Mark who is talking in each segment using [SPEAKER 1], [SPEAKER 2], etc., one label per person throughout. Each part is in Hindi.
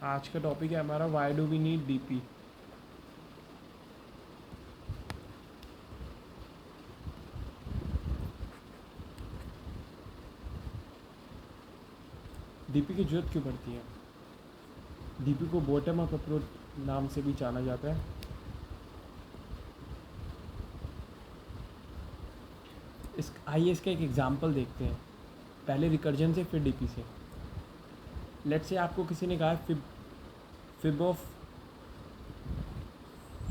[SPEAKER 1] आज का टॉपिक है हमारा why do we need DP. DP की जरूरत क्यों पड़ती है? डीपी को बॉटम अप अप्रोच नाम से भी जाना जाता है। आइए इसका एक एग्जांपल देखते हैं, पहले रिकर्जन से फिर डीपी से। लेट्स से आपको किसी ने कहा फिब ऑफ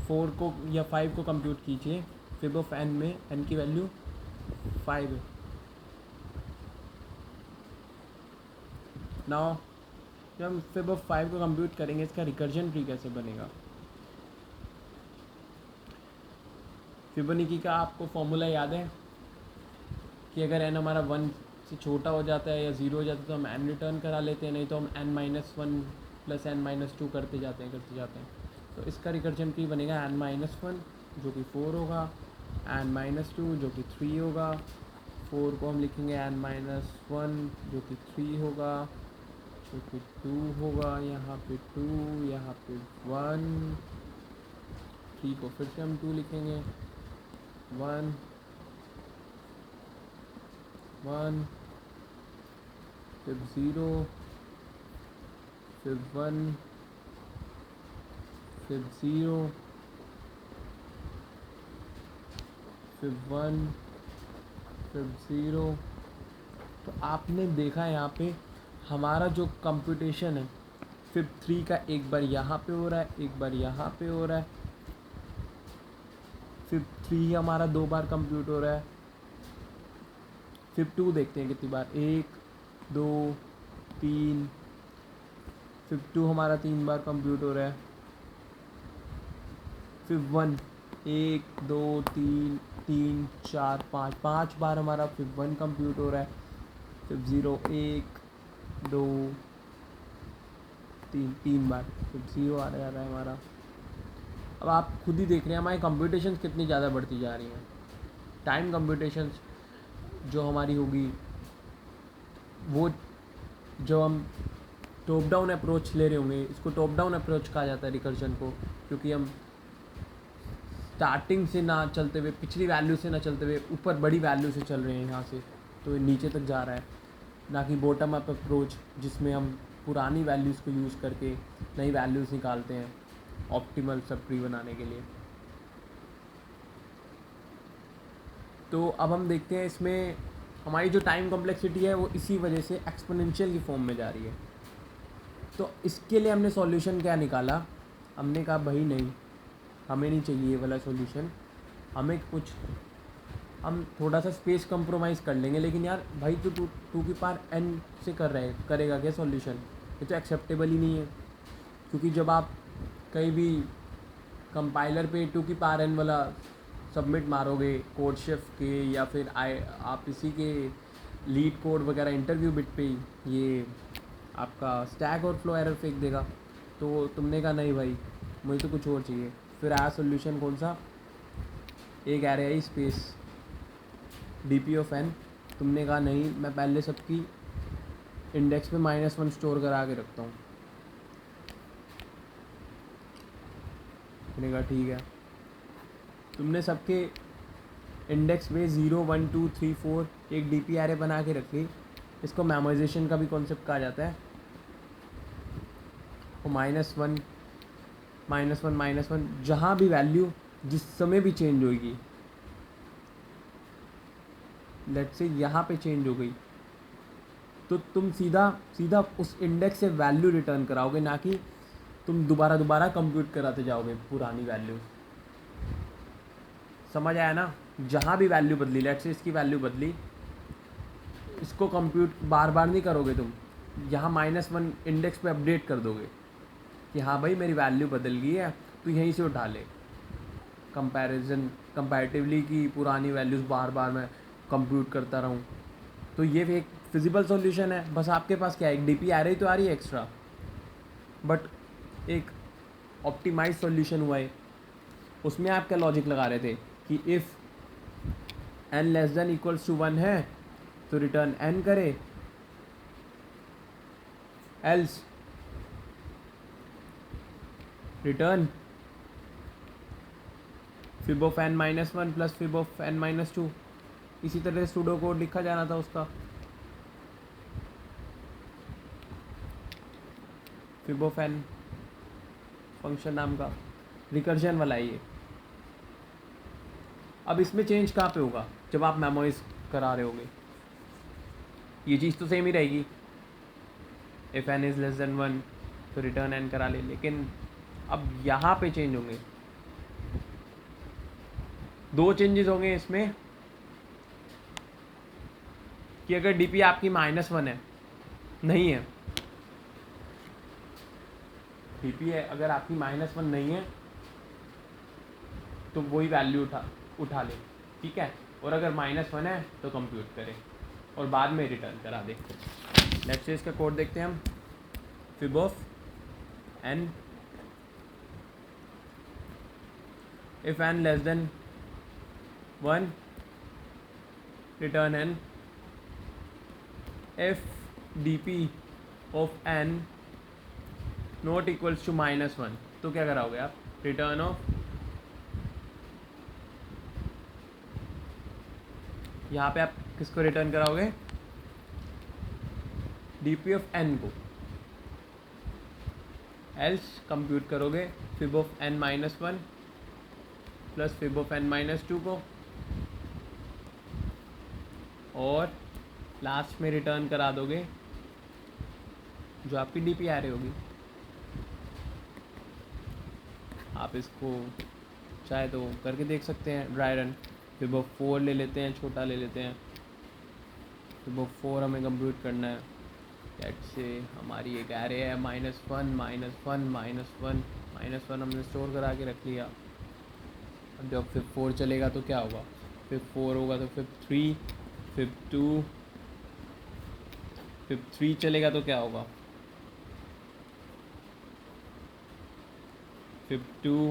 [SPEAKER 1] 4 को या 5 को कंप्यूट कीजिए। फिब ऑफ एन में एन की वैल्यू 5 है। नाउ जब हम फिब ऑफ 5 को कंप्यूट करेंगे, इसका रिकर्जन ट्री कैसे बनेगा? फिबोनाची का आपको फॉर्मूला याद है कि अगर एन हमारा 1 से छोटा हो जाता है या 0 हो जाता है तो हम एन रिटर्न करा लेते हैं, नहीं तो हम n-1 प्लस n-2 करते जाते हैं। तो इसका रिकर्जन ट्री बनेगा n-1 जो कि 4 होगा, n-2 जो कि 3 होगा, 4 को हम लिखेंगे n-1 जो कि 3 होगा, जो कि 2 होगा, यहाँ पे 2, यहाँ पे 1, 3 को फिर से हम 2 लिखेंगे, 1 1 फिर 0 फिर 1 फिर 0 फिर 1 फिर 0। तो आपने देखा यहाँ पे हमारा जो कंप्यूटेशन है फिर 3 का एक बार यहाँ पे हो रहा है, एक बार यहाँ पे हो रहा है, फिर 3 हमारा 2 बार कंप्यूट हो रहा है। फिर 2 देखते हैं कितनी बार, 1 2 3, फिर 2 हमारा 3 बार कंप्यूट हो रहा है। फिर 1 1 2 3 3 4 5, 5 बार हमारा फिर 1 कंप्यूट हो रहा है। फिर 0 1 2 3, 3 बार फिर 0 आ रहा है हमारा। अब आप खुद ही देख रहे हैं हमारी कंप्यूटेशन कितनी ज़्यादा बढ़ती जा रही हैं। टाइम कंप्यूटेशन जो हमारी होगी वो, जो हम टॉप डाउन अप्रोच ले रहे होंगे, इसको टॉप डाउन अप्रोच कहा जाता है रिकर्जन को, क्योंकि हम स्टार्टिंग से ना चलते हुए, पिछली वैल्यू से ना चलते हुए ऊपर बड़ी वैल्यू से चल रहे हैं यहाँ से, तो नीचे तक जा रहा है, ना कि बॉटम अप अप्रोच जिसमें हम पुरानी वैल्यूज़ को यूज़ करके नई वैल्यूज़ निकालते हैं ऑप्टिमल सब ट्री बनाने के लिए। तो अब हम देखते हैं इसमें हमारी जो टाइम कॉम्प्लेक्सिटी है वो इसी वजह से एक्सपोनेंशियल की फॉर्म में जा रही है। तो इसके लिए हमने सॉल्यूशन क्या निकाला, हमने कहा भाई नहीं, हमें नहीं चाहिए ये वाला सॉल्यूशन, हमें कुछ, हम थोड़ा सा स्पेस कंप्रोमाइज़ कर लेंगे, लेकिन यार भाई तो टू की पावर एन से करेगा क्या सॉल्यूशन? ये तो एक्सेप्टेबल ही नहीं है। क्योंकि जब आप कहीं भी कंपाइलर पे 2 की पावर एन वाला सबमिट मारोगे कोड शेफ के, या फिर आप इसी के लीड कोड वगैरह इंटरव्यू बिट पे ये आपका स्टैक और फ्लो एरर फेंक देगा। तो तुमने कहा नहीं भाई, मुझे तो कुछ और चाहिए। फिर आया सोल्यूशन कौन सा, एक array I space D of N. तुमने कहा नहीं, मैं पहले सबकी इंडेक्स पे -1 स्टोर करा के रखता हूँ। मैंने कहा ठीक है। तुमने सबके इंडेक्स पे 0 1 2 3 4 एक डी एरे बना के रख ली। इसको मेमोराइजेशन का भी कॉन्सेप्ट कहा जाता है। वो -1 -1 जहाँ भी वैल्यू जिस समय भी चेंज होगी, लेट्स से यहाँ पे चेंज हो गई, तो तुम सीधा उस इंडेक्स से वैल्यू रिटर्न कराओगे, ना कि तुम दोबारा कंप्यूट कराते जाओगे पुरानी वैल्यू। समझ आया ना? जहाँ भी वैल्यू बदली, लेट्स से इसकी वैल्यू बदली, इसको कंप्यूट बार बार नहीं करोगे तुम, यहाँ -1 इंडेक्स पे अपडेट कर दोगे कि हाँ भाई मेरी वैल्यू बदल गई है, तो यहीं से उठा ले। कंपैरेटिवली की पुरानी वैल्यूज़ बार बार मैं कंप्यूट करता रहूँ, तो ये एक फिजिबल सॉल्यूशन है। बस आपके पास क्या है, एक डी आ रही तो आ रही है एक्स्ट्रा, बट एक ऑप्टिमाइज सॉल्यूशन हुआ है। उसमें आप क्या लॉजिक लगा रहे थे कि इफ़ n<=1 है तो रिटर्न n करे, else return fib of n minus one plus fib of n minus two. इसी तरह से सूडो कोड लिखा जाना था उसका, फिब ऑफ n फंक्शन नाम का, रिकर्जन वाला ये। अब इसमें चेंज कहाँ पे होगा, जब आप मेमोराइज करा रहे होगे, ये चीज़ तो सेम ही रहेगी, if n is less than 1 तो रिटर्न n करा ले, लेकिन अब यहाँ पे चेंज होंगे, दो चेंजेस होंगे इसमें, कि अगर डी पी आपकी -1 है, नहीं है, डी पी है अगर आपकी -1 नहीं है तो वही वैल्यू उठा ले, ठीक है, और अगर -1 है तो कंप्यूट करें और बाद में रिटर्न करा दे। लेट्स से इसका कोड देखते हैं हम, fib of n if n less than 1 return n, if dp of n not equals to -1 तो क्या कराओगे आप, रिटर्न ऑफ, यहाँ पे आप किसको रिटर्न कराओगे, dp ऑफ n को, एल्स कंप्यूट करोगे fib of n minus one plus fib of n minus two को, और लास्ट में रिटर्न करा दोगे जो आपकी डीपी आ रही होगी। आप इसको चाहे तो करके देख सकते हैं ड्राई रन। फिब ऑफ 4 ले लेते हैं, छोटा ले लेते हैं, फिब ऑफ 4 हमें कंप्यूट करना है। कैट से हमारी एक एरे है -1 -1 -1 हमने स्टोर करा के रख लिया। अब जब फिब 4 चलेगा तो क्या होगा, फिब 4 होगा तो फिब 3, फिब 2, फिब 3 चलेगा तो क्या होगा, फिब 2,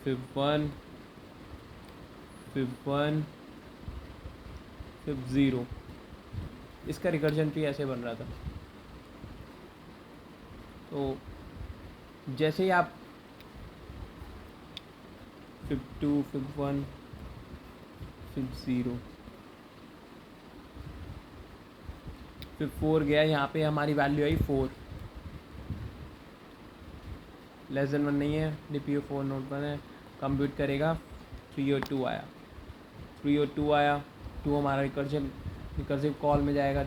[SPEAKER 1] फिब 1, फिब 1, फिब 0। इसका रिकर्जन ट्री ऐसे बन रहा था। तो जैसे ही आप फिब 2, फिब 1, फिब 0, फिब 4 गया, यहाँ पे हमारी वैल्यू आई 4, लेस देन 1 नहीं है, DPU 4 नोट 1 है, कंप्यूट करेगा 3 और 2 आया, 3 और 2 आया, 2 हमारा रिकर्सिव कॉल में जाएगा,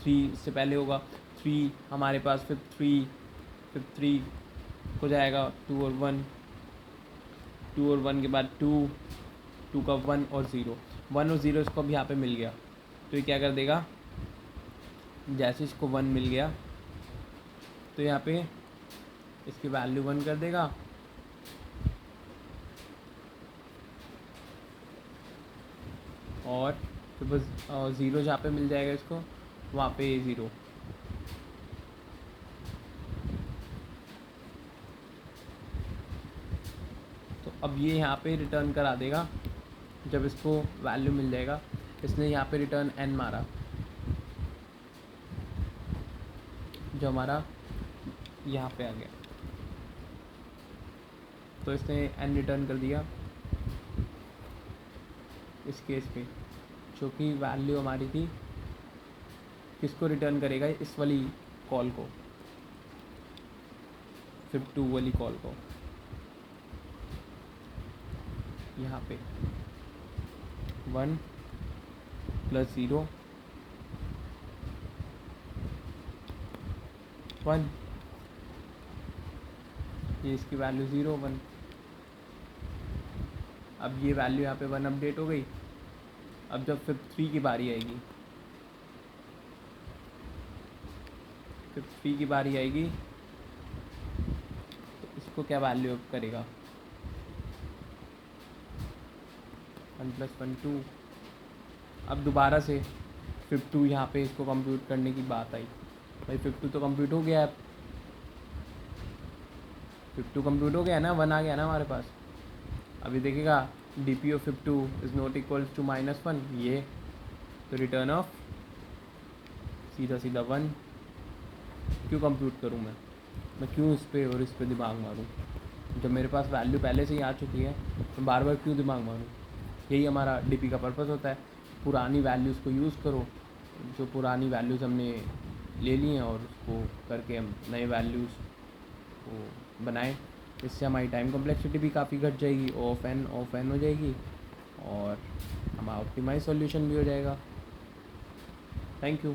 [SPEAKER 1] 3 से पहले होगा, 3 हमारे पास फिब 3 को जाएगा 2 और 1, 2 और 1 के बाद 2 का 1 और 0, 1 और 0 इसको अब यहाँ पे मिल गया, तो ये क्या कर देगा, जैसे इसको 1 मिल गया तो यहाँ पे इसकी वैल्यू 1 कर देगा, और तो बस 0 जहाँ पे मिल जाएगा इसको वहाँ पे 0। तो अब ये यहाँ पे रिटर्न करा देगा जब इसको वैल्यू मिल जाएगा। इसने यहाँ पे रिटर्न n मारा जो हमारा यहाँ पे आ गया, तो इसने n रिटर्न कर दिया इस केस पे, जो कि वैल्यू हमारी थी, किसको रिटर्न करेगा, इस वाली कॉल को, फिब 2 वाली कॉल को, यहाँ पे 1 प्लस 0 1, ये इसकी वैल्यू 0 1। अब ये वैल्यू यहाँ पे 1 अपडेट हो गई। अब जब फिब 3 की बारी आएगी, फिब 3 की बारी आएगी तो इसको क्या वैल्यू करेगा, 1 + 1 2। अब दोबारा से फिब 2 यहाँ पे इसको कंप्यूट करने की बात आई, भाई फिब 2 तो कंप्यूट हो गया, फिब 2 कंप्यूट हो गया ना, 1 आ गया ना हमारे पास। अभी देखिएगा DP of fib 2 is not equals to -1, ये तो रिटर्न ऑफ सीधा 1 क्यों कंप्यूट करूँ मैं, मैं क्यों इस पे दिमाग मारूँ, जब मेरे पास वैल्यू पहले से ही आ चुकी है तो बार बार क्यों दिमाग मारूँ। यही हमारा डीपी का पर्पस होता है, पुरानी वैल्यूज़ को यूज़ करो, जो पुरानी वैल्यूज़ हमने ले ली हैं और उसको करके हम नए वैल्यूज़ को बनाएं। इससे हमारी टाइम कॉम्प्लेक्सिटी भी काफ़ी घट जाएगी, ऑफ एन हो जाएगी और हमारा ऑप्टिमाइज सॉल्यूशन भी हो जाएगा। Thank you.